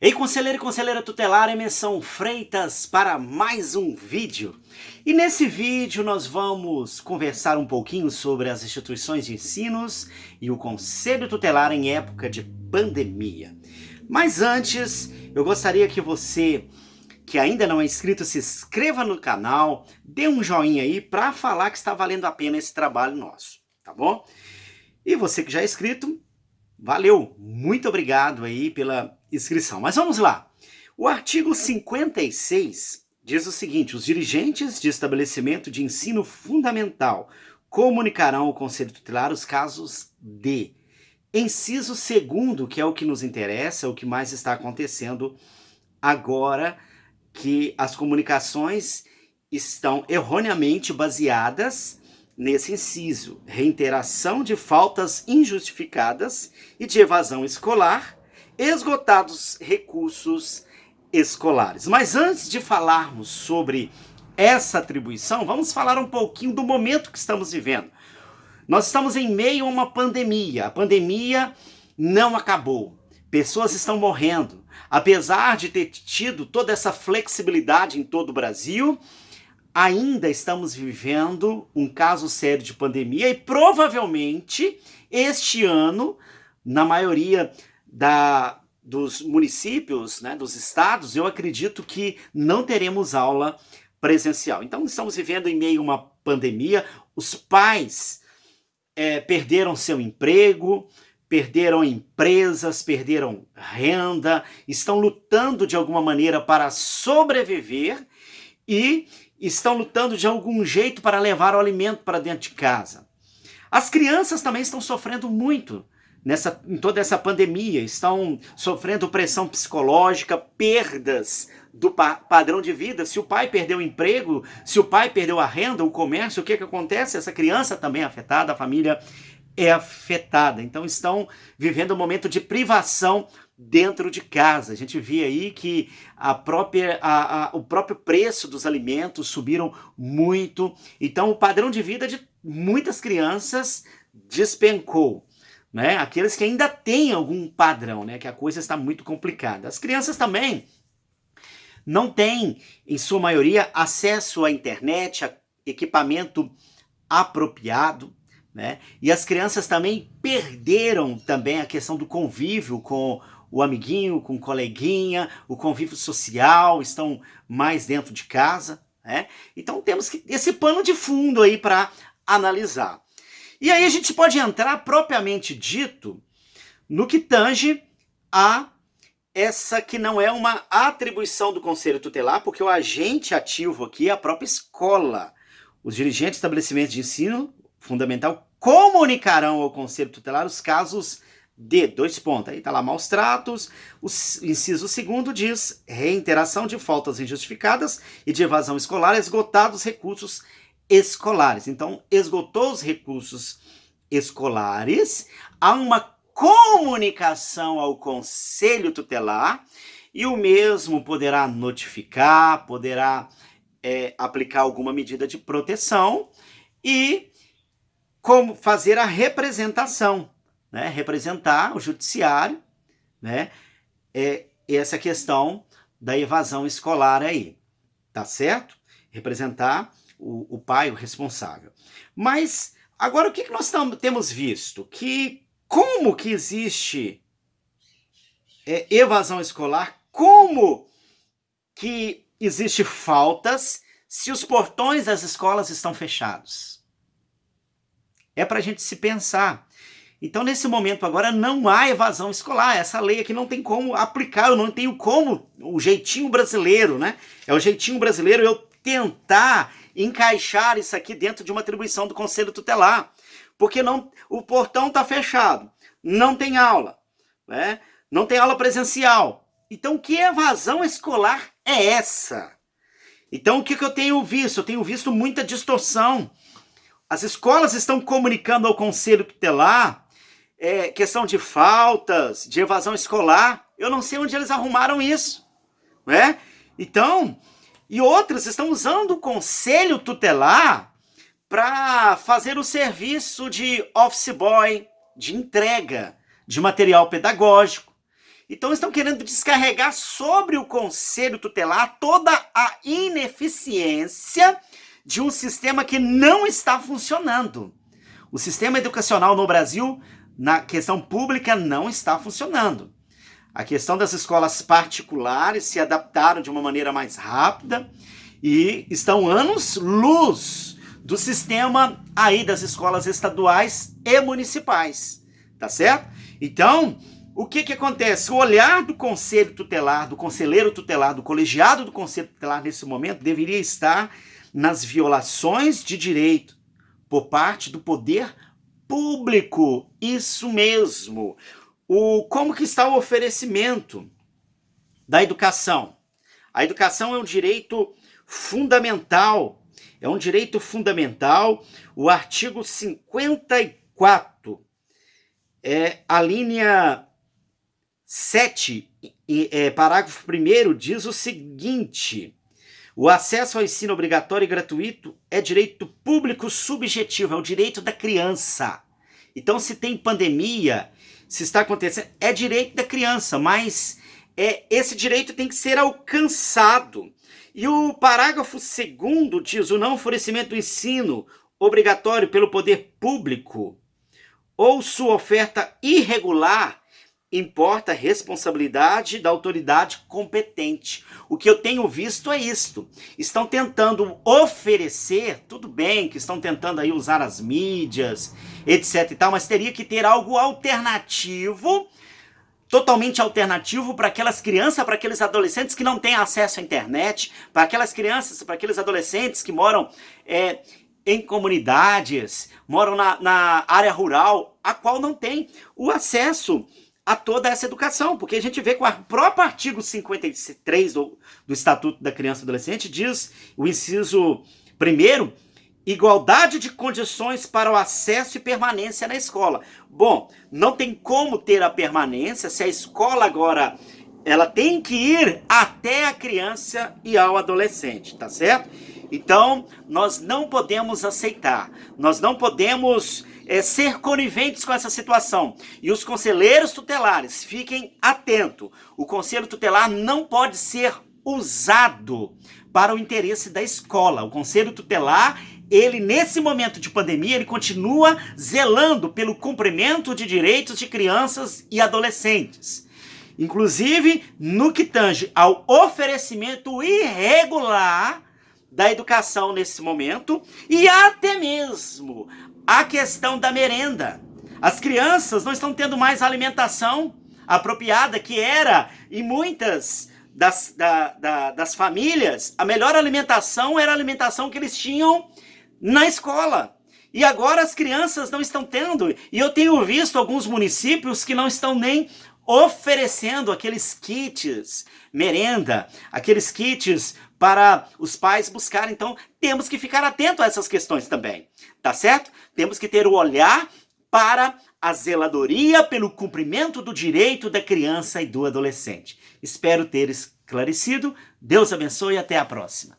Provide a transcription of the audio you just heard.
Ei, conselheiro e conselheira tutelar, Emerson Freitas para mais um vídeo. E nesse vídeo nós vamos conversar um pouquinho sobre as instituições de ensinos e o Conselho Tutelar em época de pandemia. Mas antes, eu gostaria que você, que ainda não é inscrito, se inscreva no canal, dê um joinha aí para falar que está valendo a pena esse trabalho nosso, tá bom? E você que já é inscrito, valeu, muito obrigado aí pela inscrição. Mas vamos lá. O artigo 56 diz o seguinte: os dirigentes de estabelecimento de ensino fundamental comunicarão ao Conselho Tutelar os casos de inciso segundo, que é o que nos interessa, o que mais está acontecendo agora, que as comunicações estão erroneamente baseadas nesse inciso: reiteração de faltas injustificadas e de evasão escolar, esgotados recursos escolares. Mas antes de falarmos sobre essa atribuição, vamos falar um pouquinho do momento que estamos vivendo. Nós estamos em meio a uma pandemia. A pandemia não acabou. Pessoas estão morrendo. Apesar de ter tido toda essa flexibilidade em todo o Brasil, ainda estamos vivendo um caso sério de pandemia e provavelmente este ano, na maioria dos municípios, né, dos estados, eu acredito que não teremos aula presencial. Então estamos vivendo em meio a uma pandemia. Os pais perderam seu emprego, perderam empresas, perderam renda, estão lutando de alguma maneira para sobreviver e estão lutando de algum jeito para levar o alimento para dentro de casa. As crianças também estão sofrendo muito em toda essa pandemia, estão sofrendo pressão psicológica, perdas do padrão de vida. Se o pai perdeu o emprego, se o pai perdeu a renda, o comércio, o que acontece? Essa criança também é afetada, a família é afetada. Então estão vivendo um momento de privação dentro de casa. A gente vê aí que o próprio preço dos alimentos subiram muito. Então o padrão de vida de muitas crianças despencou, né? Aqueles que ainda têm algum padrão, né? Que a coisa está muito complicada. As crianças também não têm, em sua maioria, acesso à internet, a equipamento apropriado, né? E as crianças também perderam também a questão do convívio com o amiguinho, com o coleguinha, o convívio social, estão mais dentro de casa, né? Então temos esse pano de fundo aí para analisar. E aí a gente pode entrar, propriamente dito, no que tange a essa que não é uma atribuição do Conselho Tutelar, porque o agente ativo aqui é a própria escola. Os dirigentes de estabelecimentos de ensino fundamental comunicarão ao Conselho Tutelar os casos de, dois pontos, aí está lá, maus tratos. O inciso segundo diz: reiteração de faltas injustificadas e de evasão escolar, esgotados recursos escolares. Então, esgotou os recursos escolares, há uma comunicação ao Conselho Tutelar e o mesmo poderá notificar, poderá aplicar alguma medida de proteção e como fazer a representação, né? Representar o judiciário, né? Essa questão da evasão escolar aí, tá certo? Representar o pai, o responsável. Mas agora o que nós temos visto? Como que existe evasão escolar? Como que existe faltas se os portões das escolas estão fechados? É para a gente se pensar. Então, nesse momento agora, não há evasão escolar. Essa lei aqui não tem como aplicar, eu não tenho como, o jeitinho brasileiro, né? É o jeitinho brasileiro eu tentar encaixar isso aqui dentro de uma atribuição do Conselho Tutelar. Porque o portão está fechado, não tem aula, né? Não tem aula presencial. Então, que evasão escolar é essa? Então, o que eu tenho visto? Eu tenho visto muita distorção. As escolas estão comunicando ao Conselho Tutelar questão de faltas, de evasão escolar. Eu não sei onde eles arrumaram isso, né? Então, e outros estão usando o Conselho Tutelar para fazer o serviço de office boy, de entrega de material pedagógico. Então estão querendo descarregar sobre o Conselho Tutelar toda a ineficiência de um sistema que não está funcionando. O sistema educacional no Brasil, na questão pública, não está funcionando. A questão das escolas particulares se adaptaram de uma maneira mais rápida e estão anos-luz do sistema aí das escolas estaduais e municipais, tá certo? Então, o que acontece? O olhar do conselho tutelar, do conselheiro tutelar, do colegiado do conselho tutelar nesse momento deveria estar nas violações de direito por parte do poder público. Isso mesmo. Como que está o oferecimento da educação? A educação é um direito fundamental. É um direito fundamental. O artigo 54, a linha 7, parágrafo 1º, diz o seguinte: o acesso ao ensino obrigatório e gratuito é direito público subjetivo, é o direito da criança. Então, se tem pandemia, se está acontecendo, é direito da criança, mas esse direito tem que ser alcançado. E o parágrafo 2º diz: o não oferecimento do ensino obrigatório pelo poder público ou sua oferta irregular importa a responsabilidade da autoridade competente. O que eu tenho visto é isto. Estão tentando oferecer, tudo bem que estão tentando aí usar as mídias, etc e tal, mas teria que ter algo alternativo, totalmente alternativo para aquelas crianças, para aqueles adolescentes que não têm acesso à internet, para aquelas crianças, para aqueles adolescentes que moram em comunidades, moram na área rural, a qual não tem o acesso a toda essa educação, porque a gente vê que o próprio artigo 53 do Estatuto da Criança e Adolescente diz, o inciso 1º, igualdade de condições para o acesso e permanência na escola. Bom, não tem como ter a permanência se a escola agora ela tem que ir até a criança e ao adolescente, tá certo? Então, nós não podemos aceitar, nós não podemos ser coniventes com essa situação. E os conselheiros tutelares, fiquem atentos, o conselho tutelar não pode ser usado para o interesse da escola. O conselho tutelar, ele nesse momento de pandemia, ele continua zelando pelo cumprimento de direitos de crianças e adolescentes. Inclusive, no que tange ao oferecimento irregular da educação nesse momento e até mesmo a questão da merenda. As crianças não estão tendo mais alimentação apropriada, que era, em muitas das famílias, a melhor alimentação era a alimentação que eles tinham na escola. E agora as crianças não estão tendo. E eu tenho visto alguns municípios que não estão nem oferecendo aqueles kits merenda, aqueles kits para os pais buscarem. Então, temos que ficar atento a essas questões também, tá certo? Temos que ter o olhar para a zeladoria pelo cumprimento do direito da criança e do adolescente. Espero ter esclarecido. Deus abençoe e até a próxima.